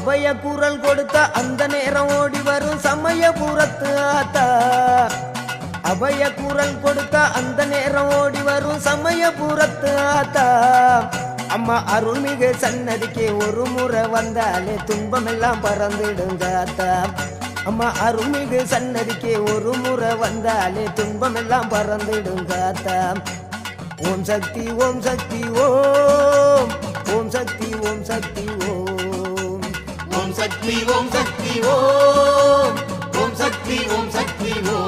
அபய குரல் கொடுத்த அந்த நேரம் ஓடி வரும் சமயபுரத்து ஆத்தா. அபய குரல் கொடுத்த அந்த நேரம் ஓடி வரும் சமயபுரத்து ஆத்தா. அம்மா அருள்மிகு சன்னதிக்கு ஒரு முறை வந்தாலே துன்பமெல்லாம் பறந்துடுங்க ஆத்தா. அம்மா அருள்மிகு சன்னதிக்கு ஒரு முறை வந்தாலே துன்பமெல்லாம் பறந்துடுங்க ஆத்தா. ஓம் சக்தி ஓம் சக்தி ஓம், ஓம் சக்தி ஓம் சக்தி ஓம், ஓம் சக்தி ஓம் சக்தி ஓம், ஓம் சக்தி ஓம் சக்தி ஓம்.